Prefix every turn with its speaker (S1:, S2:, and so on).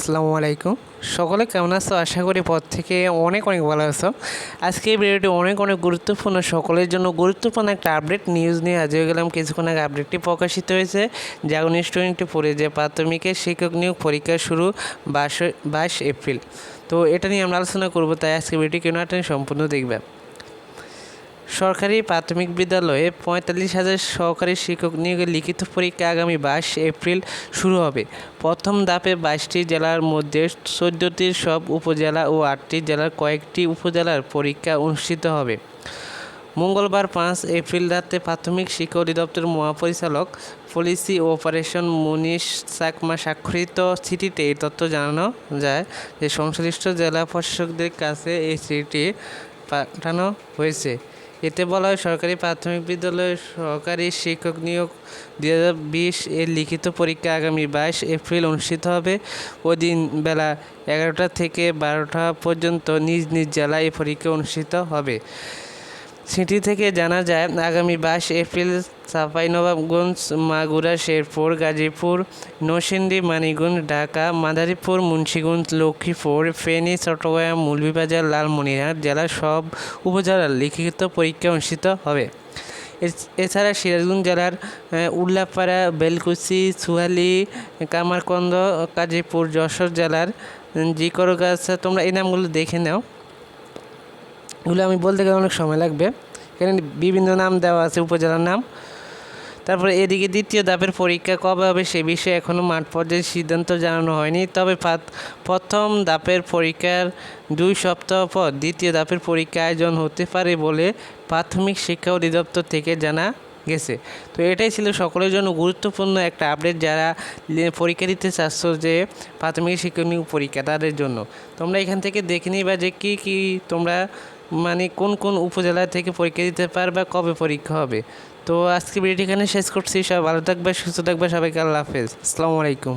S1: আসসালামু আলাইকুম। সকলে কেমন আছো? আশা করি পর থেকে অনেক ভালো আছো। আজকে এই ভিডিওটি অনেক গুরুত্বপূর্ণ, সকলের জন্য গুরুত্বপূর্ণ একটা আপডেট নিউজ নিয়ে হাজির হয়ে গেলাম। কিছুক্ষণ আগে আপডেটটি প্রকাশিত হয়েছে যে 19-20 যে প্রাথমিকের শিক্ষক নিয়োগ পরীক্ষা শুরু 22 এপ্রিল। তো এটা নিয়ে আমরা আলোচনা করব, তাই আজকে ভিডিওটি কেন সম্পূর্ণ দেখবে। সরকারি প্রাথমিক বিদ্যালয়ে 45,000 সহকারী শিক্ষক নিয়োগের লিখিত পরীক্ষা আগামী 22 এপ্রিল শুরু হবে। প্রথম ধাপে 22টি জেলার মধ্যে 14টির সব উপজেলা ও 8টি জেলার কয়েকটি উপজেলার পরীক্ষা অনুষ্ঠিত হবে। মঙ্গলবার 5 এপ্রিল রাতে প্রাথমিক শিক্ষা অধিদপ্তরের মহাপরিচালক পলিসি ও অপারেশন মনি চাকমা স্বাক্ষরিত চিঠিতে এই তথ্য জানানো যায় যে সংশ্লিষ্ট জেলা প্রশাসকদের কাছে এই চিঠি পাঠানো হয়েছে। এতে বলা হয়, সরকারি প্রাথমিক বিদ্যালয়ে সহকারী শিক্ষক নিয়োগ 2020 এর লিখিত পরীক্ষা আগামী 22 এপ্রিল অনুষ্ঠিত হবে। ওই দিন বেলা 11টা থেকে 12টা পর্যন্ত নিজ নিজ জেলায় এই পরীক্ষা অনুষ্ঠিত হবে। চিঠি থেকে জানা যায়, আগামী 22 এপ্রিল চাঁপাইনবাবগঞ্জ, মাগুরা, শেরপুর, গাজীপুর, নরসিংদী, মানিকগঞ্জ, ঢাকা, মাদারীপুর, মুন্সিগঞ্জ, লক্ষ্মীপুর, ফেনী, চট্টগ্রাম, মৌলভীবাজার, লালমনিরহাট জেলার সব উপজেলার লিখিত পরীক্ষা অনুষ্ঠিত হবে। এছাড়া সিরাজগঞ্জ জেলার উল্লাপাড়া, বেলকুচি, সুহালি, কামারকন্দ, গাজীপুর, যশোর জেলার জিকরগাছা, তোমরা এই নামগুলো দেখে নাও। এগুলো আমি বলতে গেলে অনেক সময় লাগবে, এখানে বিভিন্ন নাম দেওয়া আছে উপজেলার নাম। তারপরে এদিকে দ্বিতীয় ধাপের পরীক্ষা কবে হবে সে বিষয়ে এখনও মাঠ পর্যায়ে সিদ্ধান্ত জানানো হয়নি। তবে প্রথম ধাপের পরীক্ষার 2 সপ্তাহ পর দ্বিতীয় ধাপের পরীক্ষা আয়োজন হতে পারে বলে প্রাথমিক শিক্ষা অধিদপ্তর থেকে জানা গেছে। তো এটাই ছিল সকলের জন্য গুরুত্বপূর্ণ একটা আপডেট, যারা পরীক্ষা দিতে চাচ্ছ যে প্রাথমিক শিক্ষক নিয়োগ পরীক্ষা, তাদের জন্য তোমরা এখান থেকে দেখে নিবা যে কী তোমরা কোন উপজেলা থেকে পরীক্ষা দিতে পারবে, কবে পরীক্ষা হবে। তো আজকে ভিডিওটি এখানে শেষ করছি। সবাই ভালো থাকবে, সুস্থ থাকবে, সবাইকে আল্লাহ হাফেজ, আসসালামু আলাইকুম।